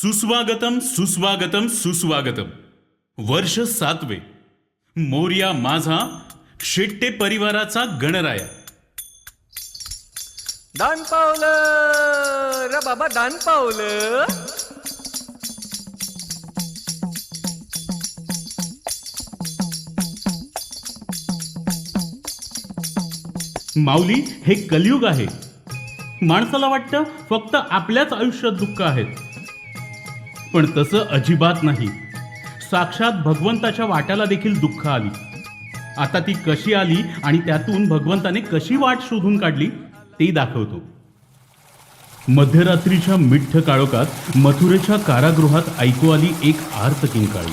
सुस्वागतम सुस्वागतम सुस्वागतम. वर्ष 7वे. मोरया माझा शेट्टे परिवाराचा गणराया. दान पावलं र बाबा, दान पावलं. माऊली, हे कलियुग आहे. माणसाला वाटतं फक्त आपल्याच आयुष्यात दुःख आहेत, पण तसं अजिबात नाही. साक्षात भगवंताच्या वाट्याला देखील दुःख आली. आता ती कशी आली आणि त्यातून भगवंताने कशी वाट शोधून काढली ते दाखवतो. मध्यरात्रीच्या मिठ्ठ काळोखात मथुरेच्या कारागृहात ऐकू आली एक आर्त किंकाळी.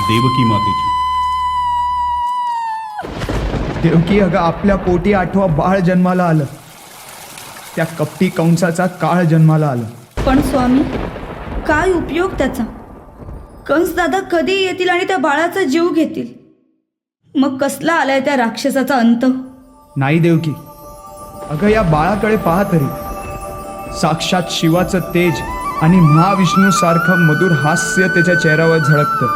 देवकी मातेची. देवकी, अगं आपल्या पोटी 8वं बाळ जन्माला आलं. त्या कपटी कंसाचा काळ जन्माला आलं. पण स्वामी, काय उपयोग त्याचा? कंस दादा कधी येतील आणि त्या बाळाचा जीव घेतील. मग कसला आलाय त्या राक्षसाचा अंत? नाही देवकी, अगं या बाळाकडे पहा तरी. साक्षात शिवाचं तेज आणि महाविष्णूसारखं मधुर हास्य त्याच्या चेहऱ्यावर झळकतं.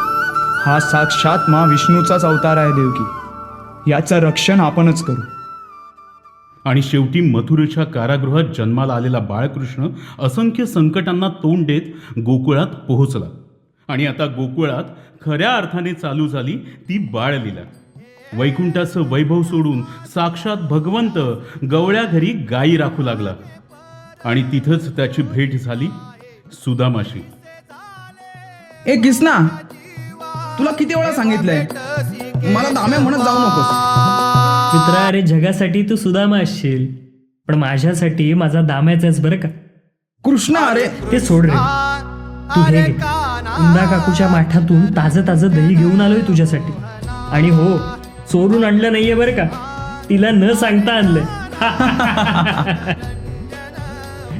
हा साक्षात महाविष्णूचाच अवतार आहे देवकी. याचं रक्षण आपणच करू. आणि शेवटी मथुरेच्या कारागृहात जन्माला आलेला बाळकृष्ण असंख्य संकटांना तोंड देत गोकुळात पोहोचला. आणि आता गोकुळात खऱ्या अर्थाने चालू झाली ती बाळलीला. वैकुंठाचं वैभव सोडून साक्षात भगवंत गवळ्या घरी गायी राखू लागला. आणि तिथंच त्याची भेट झाली सुदामाशी. ए किसना, तुला किती वेळा सांगितलंय मला दाम्या म्हणत जाऊ नकोस. मित्रा, अरे जगासाठी तू सुदामा असशील, पण माझ्यासाठी माझा दाम्याचाच बरं का. कृष्णा, अरे ते सोड रे. तू हे घे. इंदा काकूच्या माठातून ताजं ताजं दही घेऊन आलोय तुझ्यासाठी. आणि हो, चोरून आणलं नाहीये बरं का, तिला न सांगता आणलंय.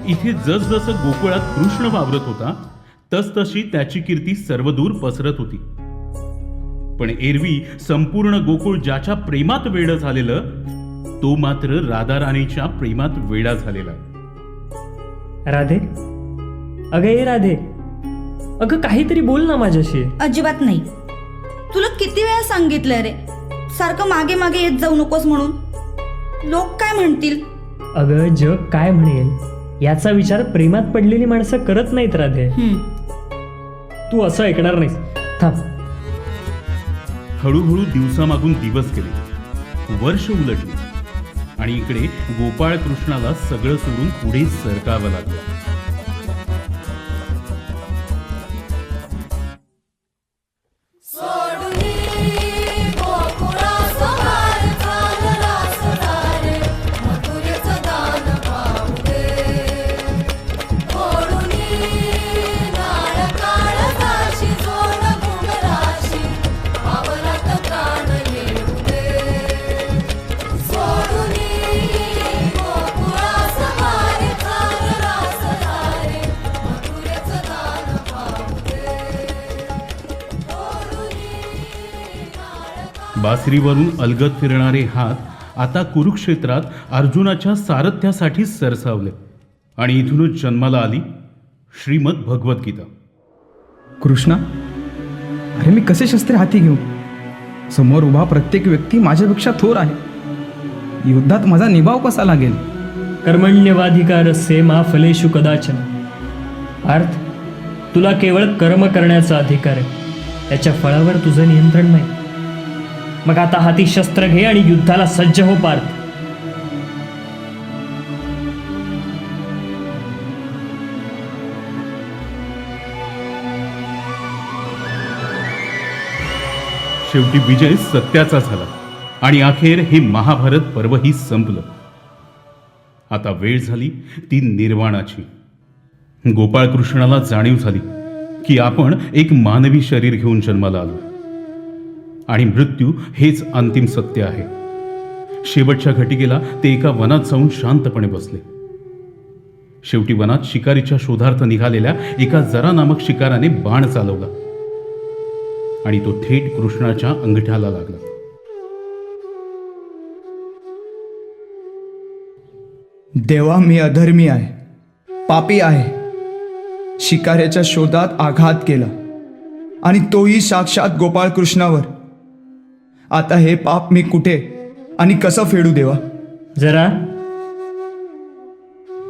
इथे जसजसं गोकुळात कृष्ण वावरत होता तसतशी त्याची कीर्ती सर्वदूर पसरत होती. पण एरवी संपूर्ण गोकुळ ज्याच्या प्रेमात वेडं झालेलं, तो मात्र राधा राणीच्या प्रेमात वेडा झालेला. राधे, अगं ये राधे, अगं काहीतरी बोल ना माझ्याशी. अजिबात नाही. तुला किती वेळा सांगितलंय रे, सारखं मागे मागे येत जाऊ नकोस म्हणून. लोक काय म्हणतील? अगं जग काय म्हणेल याचा विचार प्रेमात पडलेली माणसं करत नाहीत राधे. तू असं ऐकणार नाहीस. थांब. हळूहळू दिवसामागून दिवस गेले, वर्ष उलटली. आणि इकडे गोपाळ कृष्णाला सगळं सोडून पुढे सरकावं लागलं. बासरीवरून अलगद फिरणारे हात आता कुरुक्षेत्रात अर्जुनाच्या सारथ्यासाठी सरसावले. आणि इथूनच जन्माला आली श्रीमद भगवद्गीता. कृष्णा, अरे मी कसे शस्त्रे हाती घेऊ? समोर उभा प्रत्येक व्यक्ती माझ्यापेक्षा थोर आहे. युद्धात माझा निभाव कसा लागेल? कर्मण्यवाधिकारस्य मा फलेषु कदाचन. पार्थ, तुला केवळ कर्म करण्याचा अधिकार आहे, त्याच्या फळावर तुझं नियंत्रण नाही. मग आता हाती शस्त्र घे आणि युद्धाला सज्ज हो पार्थ. शेवटी विजय सत्याचा झाला आणि अखेर हे महाभारत पर्वही संपलं. आता वेळ झाली ती निर्वाणाची. गोपाळकृष्णाला जाणीव झाली की आपण एक मानवी शरीर घेऊन जन्माला आलो आणि मृत्यू हेच अंतिम सत्य आहे. शेवटच्या घटिकेला ते एका वनात जाऊन शांतपणे बसले. शेवटी वनात शिकारीच्या शोधार्थ निघालेल्या एका जरा नामक शिकाराने बाण चालवला आणि तो थेट कृष्णाच्या अंगठ्याला लागला. देवा, मी अधर्मी आहे, पापी आहे. शिकाऱ्याच्या शोधात आघात केला आणि तोही साक्षात गोपाळकृष्णावर. आता हे पाप मी कुठे आणि कसं फेडू देवा? जरा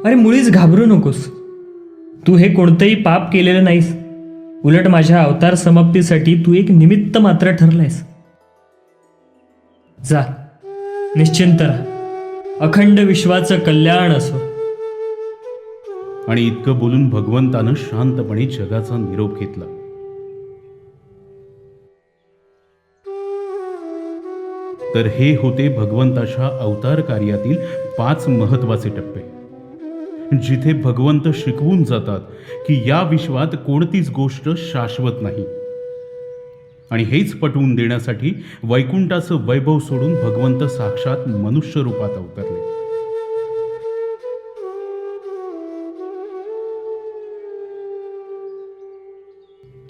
अरे मुळीच घाबरू नकोस. तू हे कोणतंही पाप केलेलं नाहीस. उलट माझ्या अवतार समाप्तीसाठी तू एक निमित्त मात्र ठरलायस. जा, निश्चिंत राहा. अखंड विश्वाचं कल्याण असो. आणि इतकं बोलून भगवंतानं शांतपणे जगाचा निरोप घेतला. तर हे होते भगवंताच्या अवतार कार्यातील 5 महत्वाचे टप्पे, जिथे भगवंत शिकवून जातात की या विश्वात कोणतीच गोष्ट शाश्वत नाही. आणि हेच पटवून देण्यासाठी वैकुंठाचं वैभव सोडून भगवंत साक्षात मनुष्य रूपात अवतरले.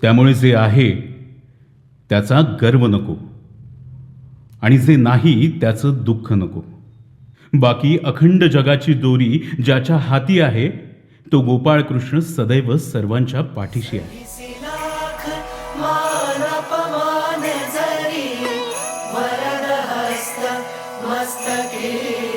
त्यामुळे जे आहे त्याचा गर्व नको आणि जे नाही त्याचं दुःख नको. बाकी अखंड जगाची दोरी ज्याच्या हाती आहे तो गोपाळ कृष्ण सदैव सर्वांच्या पाठीशी आहे. मान जरी वरद हस्त मस्तके